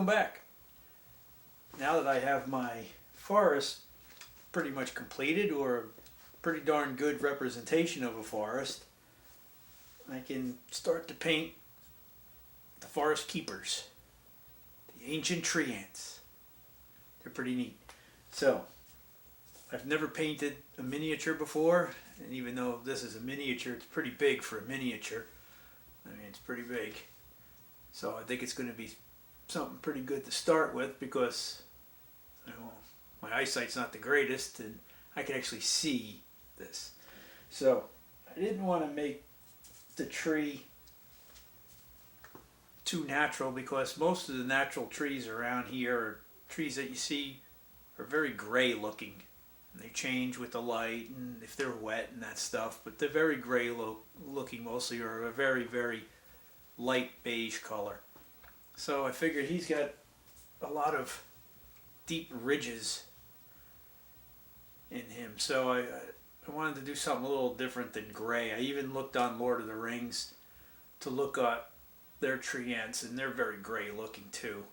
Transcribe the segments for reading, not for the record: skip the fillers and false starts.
welcome back. Now that I have my forest pretty much completed, or a pretty darn good representation of a forest, I can start to paint the forest keepers, the ancient treants. They're pretty neat. So, I've never painted a miniature before, and even though this is a miniature, it's pretty big for a miniature. I mean, it's pretty big. So I think it's going to be something pretty good to start with, because my eyesight's not the greatest and I can actually see this. So I didn't want to make the tree too natural, because most of the natural trees around here, are trees that you see, are very gray looking. And they change with the light and if they're wet and that stuff, but they're very gray looking mostly, or a very, very light beige color. So I figured he's got a lot of deep ridges in him. So I wanted to do something a little different than gray. I even looked on Lord of the Rings to look at their treants, and they're very gray looking too.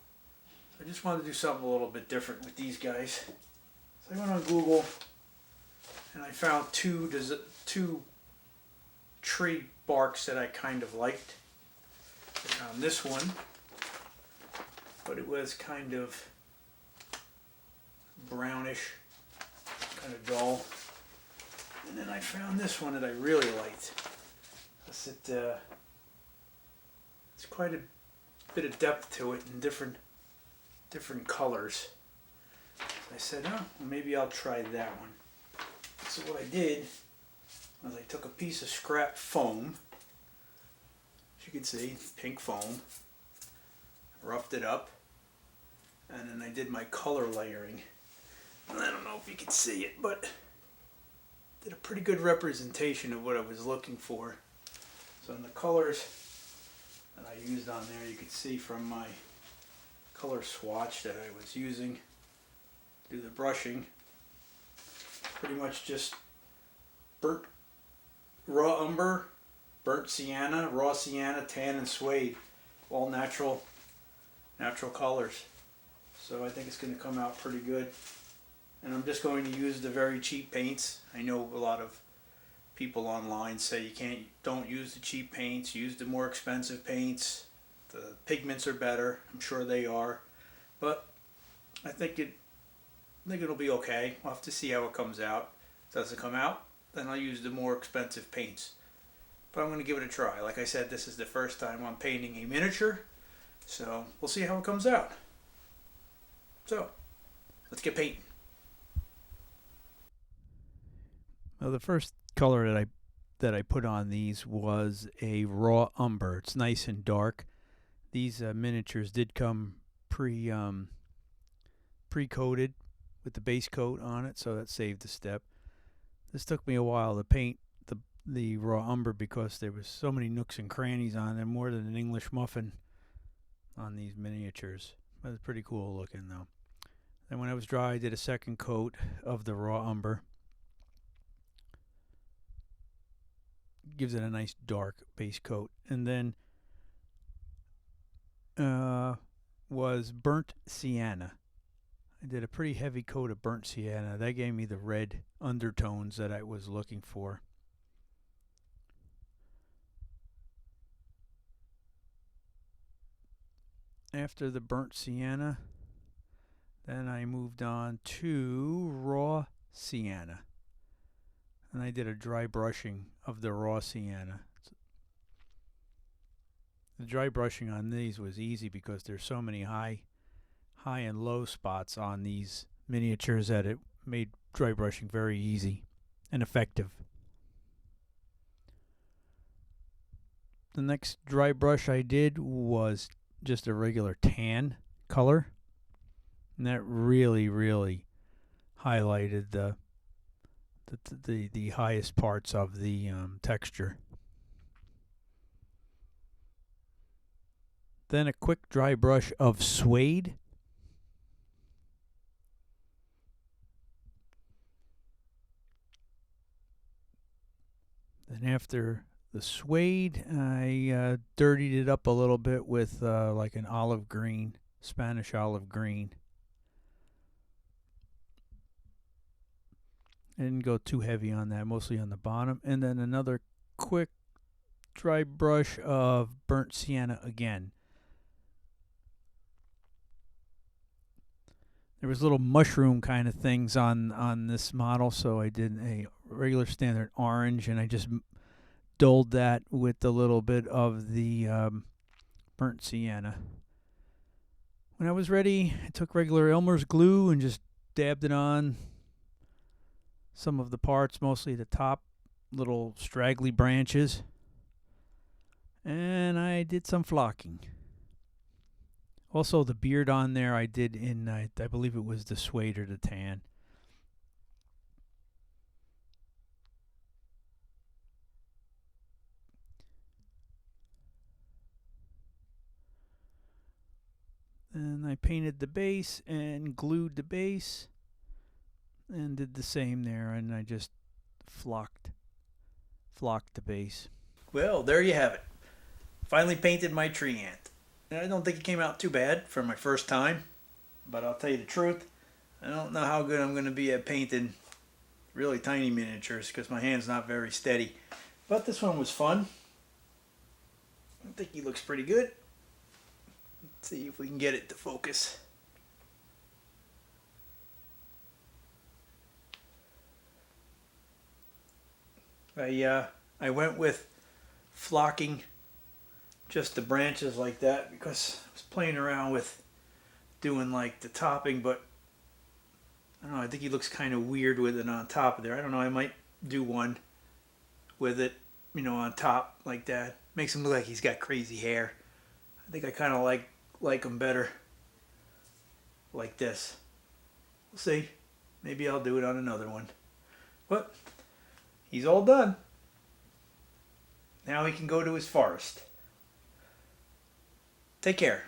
I just wanted to do something a little bit different with these guys. So I went on Google and I found two tree barks that I kind of liked. I found this one, but it was kind of brownish, kind of dull. And then I found this one that I really liked. It's quite a bit of depth to it, and different colors. So I said, oh, well, maybe I'll try that one. So what I did was I took a piece of scrap foam. As you can see, pink foam, roughed it up, and then I did my color layering. And I don't know if you can see it, but did a pretty good representation of what I was looking for. So in the colors that I used on there, you can see from my color swatch that I was using to do the brushing, pretty much just burnt raw umber, burnt sienna, raw sienna, tan, and suede, all natural colors. So I think it's going to come out pretty good. And I'm just going to use the very cheap paints. I know a lot of people online say don't use the cheap paints, use the more expensive paints. The pigments are better. I'm sure they are, but I think it'll be okay. We'll have to see how it comes out. Does it come out, then I'll use the more expensive paints. But I'm going to give it a try. Like I said, this is the first time I'm painting a miniature, so we'll see how it comes out. So, let's get painting. Well, the first color that I put on these was a raw umber. It's nice and dark. These miniatures did come pre-coated with the base coat on it, so that saved a step. This took me a while to paint the raw umber, because there was so many nooks and crannies on them, more than an English muffin on these miniatures. It was pretty cool looking though. Then when it was dry, I did a second coat of the raw umber. Gives it a nice dark base coat. And then was burnt sienna. I did a pretty heavy coat of burnt sienna. That gave me the red undertones that I was looking for. After the burnt sienna, then I moved on to raw sienna. And I did a dry brushing of the raw sienna. The dry brushing on these was easy, because there's so many high and low spots on these miniatures that it made dry brushing very easy and effective. The next dry brush I did was just a regular tan color, and that really highlighted the highest parts of the texture. Then a quick dry brush of suede. Then after the suede, I dirtied it up a little bit with like an olive green Spanish olive green. I didn't go too heavy on that, mostly on the bottom. And then another quick dry brush of burnt sienna again. There was little mushroom kind of things on this model, so I did a regular standard orange, and I just dulled that with a little bit of the burnt sienna. When I was ready, I took regular Elmer's glue and just dabbed it on some of the parts, mostly the top little straggly branches. And I did some flocking. Also, the beard on there I did in, I believe it was the suede or the tan. And I painted the base and glued the base and did the same there, and I just flocked the base. Well, there you have it. Finally painted my treant. I don't think it came out too bad for my first time, but I'll tell you the truth, I don't know how good I'm going to be at painting really tiny miniatures because my hand's not very steady. But this one was fun. I think he looks pretty good. Let's see if we can get it to focus. I went with flocking just the branches like that because I was playing around with doing like the topping, but I don't know, I think he looks kind of weird with it on top of there. I don't know, I might do one with it, on top like that. Makes him look like he's got crazy hair. I think I kind of like him better like this. We'll see. Maybe I'll do it on another one. But he's all done. Now he can go to his forest. Take care.